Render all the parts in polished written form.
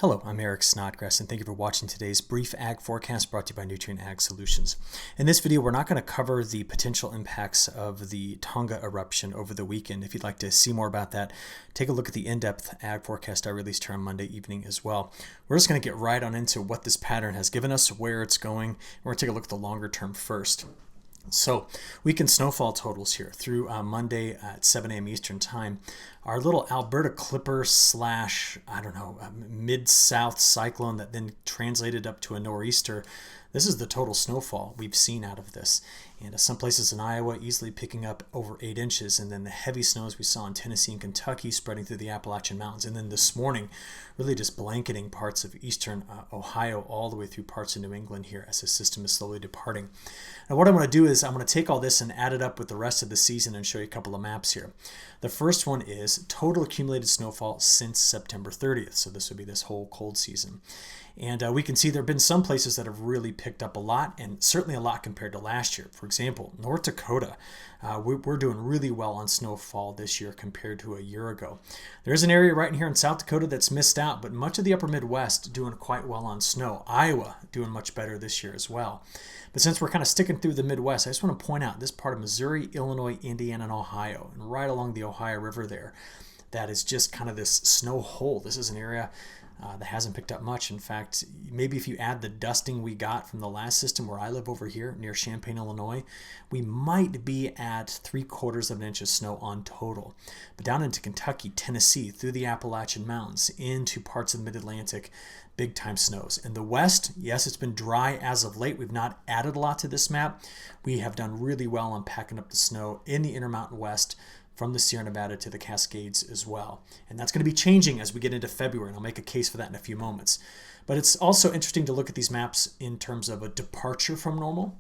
Hello, I'm Eric Snodgrass, and thank you for watching today's brief ag forecast brought to you by Nutrien Ag Solutions. In this video, we're not going to cover the potential impacts of the Tonga eruption over the weekend. If you'd like to see more about that, take a look at the in-depth ag forecast I released here on Monday evening as well. We're just going to get right on into what this pattern has given us, where it's going, and we're going to take a look at the longer term first. So weekend snowfall totals here through Monday at 7 a.m. Eastern time. Our little Alberta Clipper slash, mid-south cyclone that then translated up to a nor'easter. This is the total snowfall we've seen out of this. And some places in Iowa easily picking up over 8 inches. And then the heavy snows we saw in Tennessee and Kentucky spreading through the Appalachian Mountains. And then this morning, really just blanketing parts of eastern Ohio all the way through parts of New England here as the system is slowly departing. Now what I'm going to do is I'm going to take all this and add it up with the rest of the season and show you a couple of maps here. The first one is total accumulated snowfall since September 30th. So this would be this whole cold season. And we can see there have been some places that have really picked up a lot, and certainly a lot compared to last year. For example, North Dakota, we're doing really well on snowfall this year compared to a year ago. There's an area right in here in South Dakota that's missed out, but much of the upper Midwest doing quite well on snow. Iowa doing much better this year as well. But since we're kind of sticking through the Midwest, I just want to point out this part of Missouri, Illinois, Indiana, and Ohio, and right along the Ohio River there, that is just kind of this snow hole. This is an area that hasn't picked up much. In fact, maybe if you add the dusting we got from the last system where I live over here near Champaign, Illinois, we might be at 3/4 of an inch of snow on total. But down into Kentucky, Tennessee, through the Appalachian Mountains, into parts of the Mid-Atlantic, big time snows. In the West, yes, it's been dry as of late. We've not added a lot to this map. We have done really well on packing up the snow in the Intermountain West, from the Sierra Nevada to the Cascades as well. And that's going to be changing as we get into February, and I'll make a case for that in a few moments. But it's also interesting to look at these maps in terms of a departure from normal.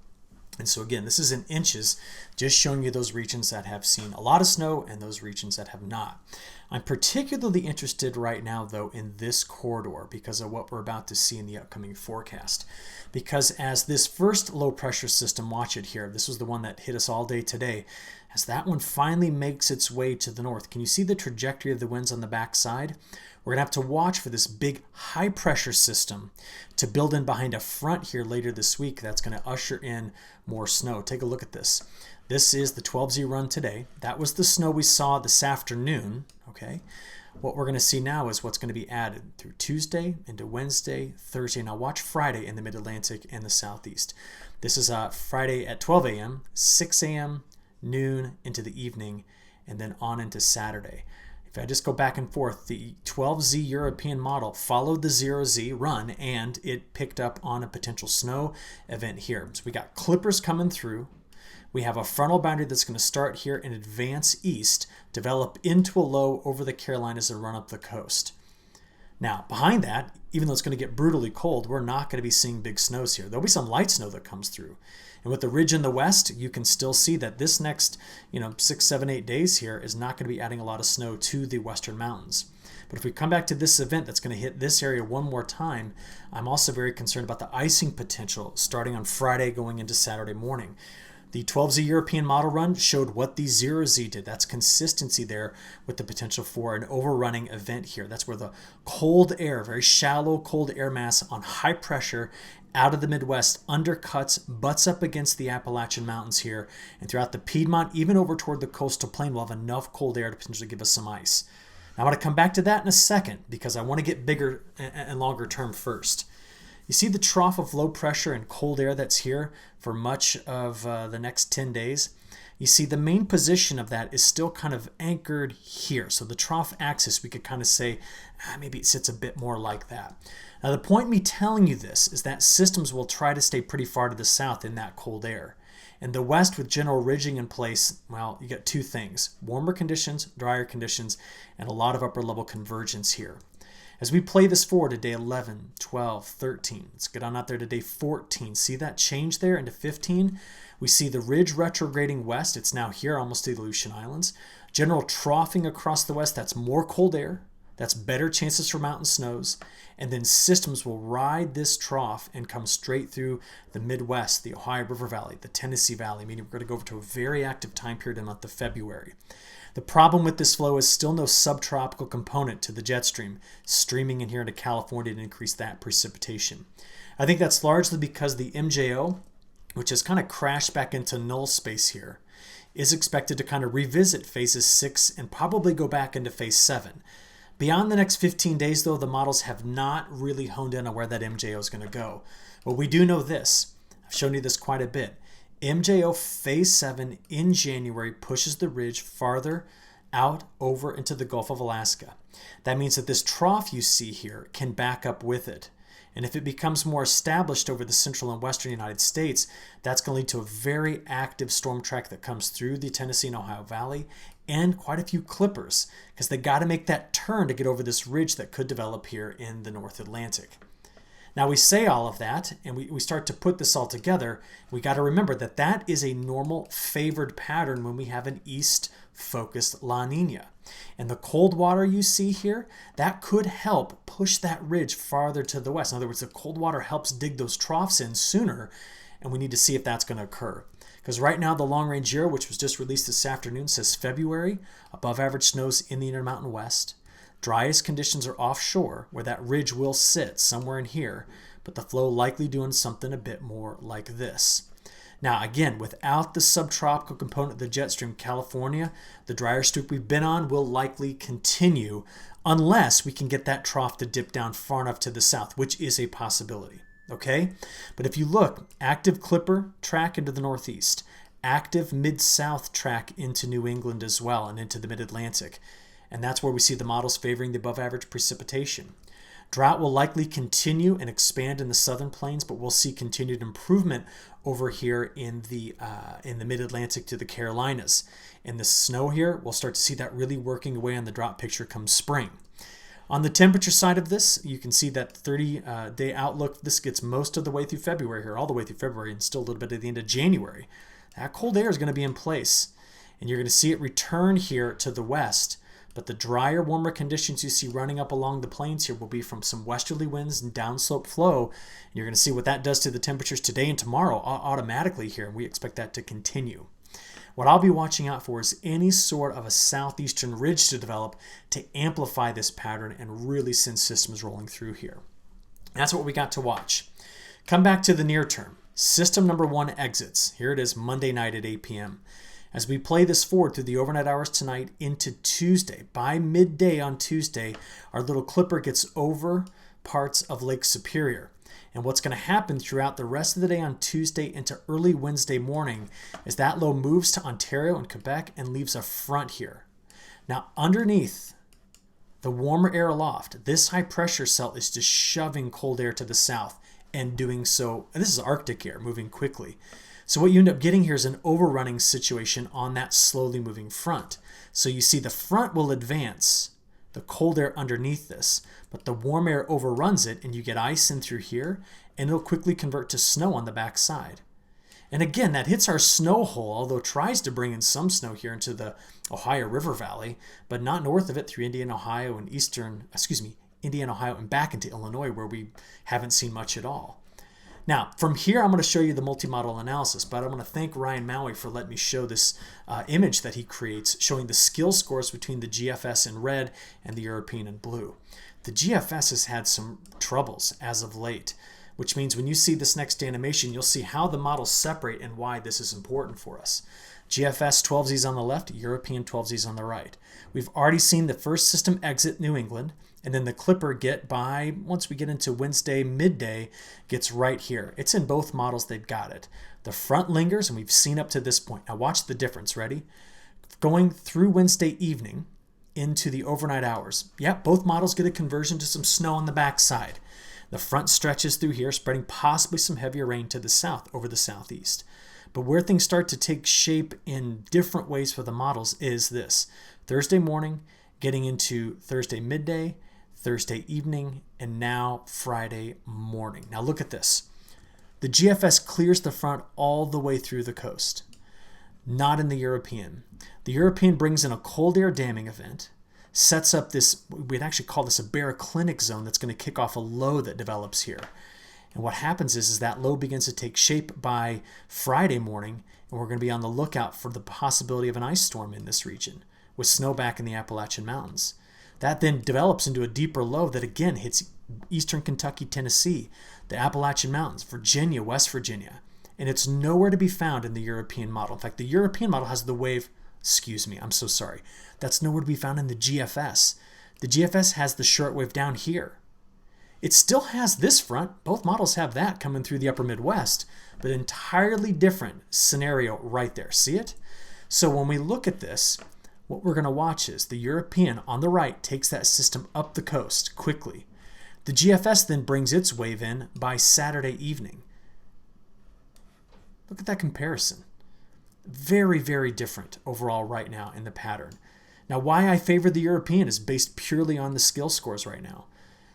And so again, this is in inches, just showing you those regions that have seen a lot of snow and those regions that have not. I'm particularly interested right now, though, in this corridor because of what we're about to see in the upcoming forecast. Because as this first low pressure system, watch it here, this was the one that hit us all day today, as that one finally makes its way to the north. Can you see the trajectory of the winds on the backside? We're going to have to watch for this big high pressure system to build in behind a front here later this week that's going to usher in more snow. Take a look at this. This is the 12Z run today. That was the snow we saw this afternoon. Okay. What we're going to see now is what's going to be added through Tuesday into Wednesday, Thursday. Now watch Friday in the Mid-Atlantic and the Southeast. This is Friday at 12 a.m., 6 a.m., noon into the evening, and then on into Saturday. If I just go back and forth, the 12Z European model followed the 0Z run, and it picked up on a potential snow event here. So we got clippers coming through. We have a frontal boundary that's going to start here and advance east, develop into a low over the Carolinas and run up the coast. Now, behind that, even though it's going to get brutally cold, we're not going to be seeing big snows here. There'll be some light snow that comes through. And with the ridge in the west, you can still see that this next 6, 7, 8 days here is not going to be adding a lot of snow to the western mountains. But if we come back to this event that's going to hit this area one more time, I'm also very concerned about the icing potential starting on Friday going into Saturday morning. The 12Z European model run showed what the 0Z did. That's consistency there with the potential for an overrunning event here. That's where the cold air, very shallow cold air mass on high pressure out of the Midwest undercuts, butts up against the Appalachian Mountains here, and throughout the Piedmont, even over toward the coastal plain, we'll have enough cold air to potentially give us some ice. Now, I'm going to come back to that in a second because I want to get bigger and longer term first. You see the trough of low pressure and cold air that's here for much of the next 10 days? You see the main position of that is still kind of anchored here. So the trough axis, we could kind of say, maybe it sits a bit more like that. Now the point me telling you this is that systems will try to stay pretty far to the south in that cold air. In the west with general ridging in place, well, you got two things: warmer conditions, drier conditions, and a lot of upper level convergence here. As we play this forward to day 11, 12, 13, let's get on out there to day 14. See that change there into 15? We see the ridge retrograding west. It's now here almost to the Aleutian Islands. General troughing across the west. That's more cold air, That's better chances for mountain snows. And then systems will ride this trough and come straight through the Midwest, the Ohio River Valley, the Tennessee Valley, meaning we're going to go over to a very active time period in the month of February. The problem with this flow is still no subtropical component to the jet stream streaming in here into California to increase that precipitation. I think that's largely because the MJO, which has kind of crashed back into null space here, is expected to kind of revisit phases 6 and probably go back into phase 7. Beyond the next 15 days, though, the models have not really honed in on where that MJO is going to go. But we do know this. I've shown you this quite a bit. MJO phase 7 in January pushes the ridge farther out over into the Gulf of Alaska. That means that this trough you see here can back up with it. And if it becomes more established over the central and western United States, that's going to lead to a very active storm track that comes through the Tennessee and Ohio Valley and quite a few clippers, because they got to make that turn to get over this ridge that could develop here in the North Atlantic. Now we say all of that and we start to put this all together. We got to remember that that is a normal favored pattern when we have an east-focused La Nina. And the cold water you see here, that could help push that ridge farther to the west. In other words, the cold water helps dig those troughs in sooner, and we need to see if that's going to occur. Because right now the Long Range Year, which was just released this afternoon, says February, above average snows in the Intermountain West. Driest conditions are offshore, where that ridge will sit somewhere in here, but the flow likely doing something a bit more like this. Now, again, without the subtropical component of the jet stream, California, the drier streak we've been on will likely continue unless we can get that trough to dip down far enough to the south, which is a possibility. Okay? But if you look, active clipper track into the northeast, active mid-south track into New England as well and into the mid-Atlantic. And that's where we see the models favoring the above average precipitation. Drought will likely continue and expand in the southern plains, but we'll see continued improvement over here in the mid-Atlantic to the Carolinas. And the snow here, we'll start to see that really working away on the drought picture come spring. On the temperature side of this, you can see that 30-day outlook. This gets most of the way through February here, all the way through February, and still a little bit at the end of January. That cold air is going to be in place, and you're going to see it return here to the west. But the drier, warmer conditions you see running up along the plains here will be from some westerly winds and downslope flow. And you're going to see what that does to the temperatures today and tomorrow automatically here, and we expect that to continue. What I'll be watching out for is any sort of a southeastern ridge to develop to amplify this pattern and really send systems rolling through here. That's what we got to watch. Come back to the near term. System number 1 exits. Here it is Monday night at 8 p.m. As we play this forward through the overnight hours tonight into Tuesday, by midday on Tuesday, our little clipper gets over parts of Lake Superior. And what's going to happen throughout the rest of the day on Tuesday into early Wednesday morning is that low moves to Ontario and Quebec and leaves a front here. Now, underneath the warmer air aloft, this high pressure cell is just shoving cold air to the south and doing so. And this is Arctic air moving quickly. So what you end up getting here is an overrunning situation on that slowly moving front. So you see the front will advance, the cold air underneath this, but the warm air overruns it and you get ice in through here and it'll quickly convert to snow on the back side. And again, that hits our snow hole, although it tries to bring in some snow here into the Ohio River Valley, but not north of it through Indiana, Ohio and back into Illinois where we haven't seen much at all. Now, from here, I'm going to show you the multi-model analysis, but I want to thank Ryan Maui for letting me show this image that he creates, showing the skill scores between the GFS in red and the European in blue. The GFS has had some troubles as of late, which means when you see this next animation, you'll see how the models separate and why this is important for us. GFS 12Z's on the left, European 12Z's on the right. We've already seen the first system exit New England, and then the clipper once we get into Wednesday midday, gets right here. It's in both models, they've got it. The front lingers, and we've seen up to this point. Now watch the difference, ready? Going through Wednesday evening into the overnight hours. Yep, both models get a conversion to some snow on the backside. The front stretches through here, spreading possibly some heavier rain to the south over the southeast. But where things start to take shape in different ways for the models is this. Thursday morning, getting into Thursday midday, Thursday evening, and now Friday morning. Now look at this. The GFS clears the front all the way through the coast. Not in the European. The European brings in a cold air damming event. sets up this, we'd actually call this a baroclinic zone that's going to kick off a low that develops here. And what happens is that low begins to take shape by Friday morning, and we're going to be on the lookout for the possibility of an ice storm in this region with snowback in the Appalachian Mountains. That then develops into a deeper low that again hits eastern Kentucky, Tennessee, the Appalachian Mountains, Virginia, West Virginia. And it's nowhere to be found in the European model. In fact, the European model has the wave, I'm so sorry. That's nowhere to be found in the GFS. The GFS has the shortwave down here. It still has this front. Both models have that coming through the upper Midwest, but entirely different scenario right there. See it? So when we look at this, what we're going to watch is the European on the right takes that system up the coast quickly. The GFS then brings its wave in by Saturday evening. Look at that comparison. Very, very different overall right now in the pattern. Now, why I favor the European is based purely on the skill scores right now.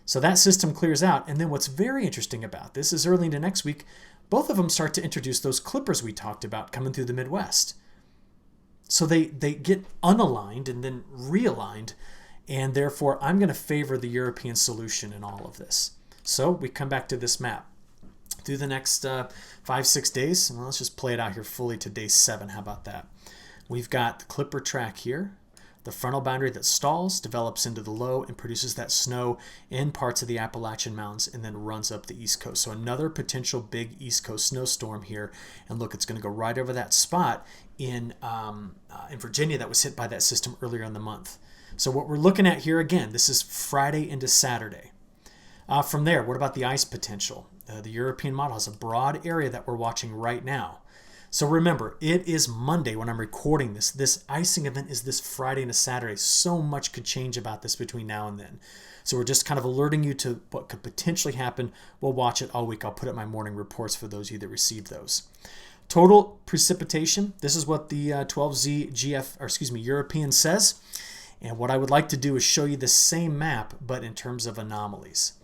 So that system clears out, and then what's very interesting about this is early into next week, both of them start to introduce those clippers we talked about coming through the Midwest. So they get unaligned and then realigned, and therefore I'm going to favor the European solution in all of this. So we come back to this map. Through the next 5-6 days, well, let's just play it out here fully to day 7. How about that? We've got the clipper track here. The frontal boundary that stalls, develops into the low, and produces that snow in parts of the Appalachian Mountains and then runs up the East Coast. So another potential big East Coast snowstorm here. And look, it's going to go right over that spot in Virginia that was hit by that system earlier in the month. So what we're looking at here, again, this is Friday into Saturday. From there, what about the ice potential? The European model has a broad area that we're watching right now. So remember, it is Monday when I'm recording this. This icing event is this Friday and a Saturday. So much could change about this between now and then. So we're just kind of alerting you to what could potentially happen. We'll watch it all week. I'll put up my morning reports for those of you that received those. Total precipitation. This is what the 12Z European says. And what I would like to do is show you the same map, but in terms of anomalies.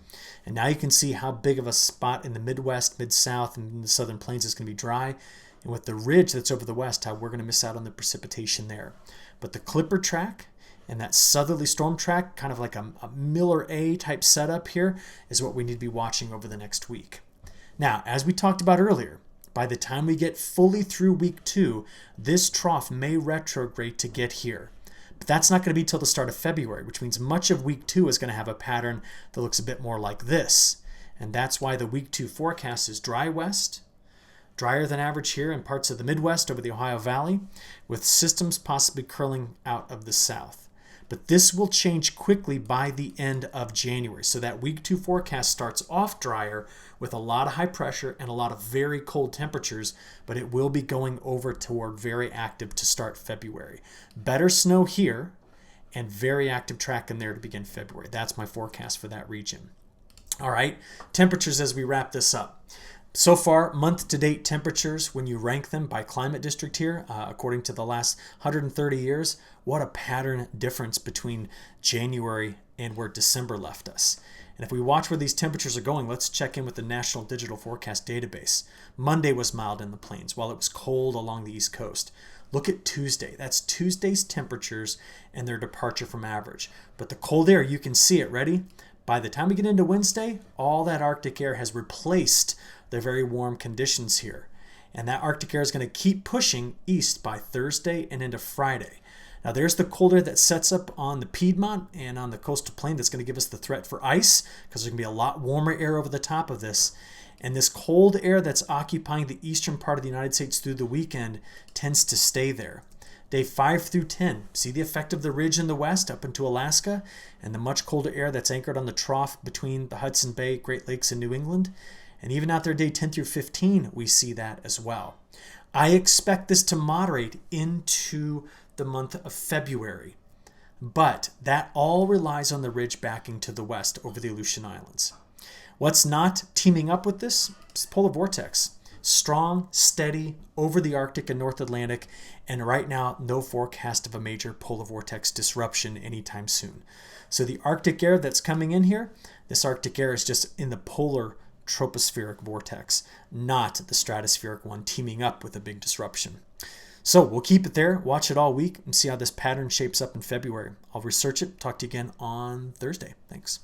And now you can see how big of a spot in the Midwest, Mid-South, and the Southern Plains is going to be dry. And with the ridge that's over the west, how we're going to miss out on the precipitation there. But the clipper track and that southerly storm track, kind of like a Miller A type setup here, is what we need to be watching over the next week. Now, as we talked about earlier, by the time we get fully through week 2, this trough may retrograde to get here. But that's not going to be till the start of February, which means much of week 2 is going to have a pattern that looks a bit more like this. And that's why the week 2 forecast is dry west, drier than average here in parts of the Midwest over the Ohio Valley, with systems possibly curling out of the south. But this will change quickly by the end of January. So that week 2 forecast starts off drier with a lot of high pressure and a lot of very cold temperatures, but it will be going over toward very active to start February. Better snow here and very active track in there to begin February. That's my forecast for that region. All right, temperatures as we wrap this up. So far, month-to-date temperatures, when you rank them by climate district here, according to the last 130 years, what a pattern difference between January and where December left us. And if we watch where these temperatures are going, let's check in with the National Digital Forecast Database. Monday was mild in the plains, while it was cold along the East Coast. Look at Tuesday. That's Tuesday's temperatures and their departure from average. But the cold air, you can see it. Ready? By the time we get into Wednesday, all that Arctic air has replaced the very warm conditions here. And that Arctic air is going to keep pushing east by Thursday and into Friday. Now there's the cold air that sets up on the Piedmont and on the coastal plain that's going to give us the threat for ice, because there's going to be a lot warmer air over the top of this. And this cold air that's occupying the eastern part of the United States through the weekend tends to stay there. Day 5 through 10, see the effect of the ridge in the west up into Alaska and the much colder air that's anchored on the trough between the Hudson Bay, Great Lakes, and New England. And even out there day 10 through 15, we see that as well. I expect this to moderate into the month of February, but that all relies on the ridge backing to the west over the Aleutian Islands. What's not teaming up with this is polar vortex. Strong, steady, over the Arctic and North Atlantic, and right now, no forecast of a major polar vortex disruption anytime soon. So the Arctic air that's coming in here, this Arctic air is just in the polar tropospheric vortex, not the stratospheric one teaming up with a big disruption. So we'll keep it there, watch it all week, and see how this pattern shapes up in February. I'll research it, talk to you again on Thursday. Thanks.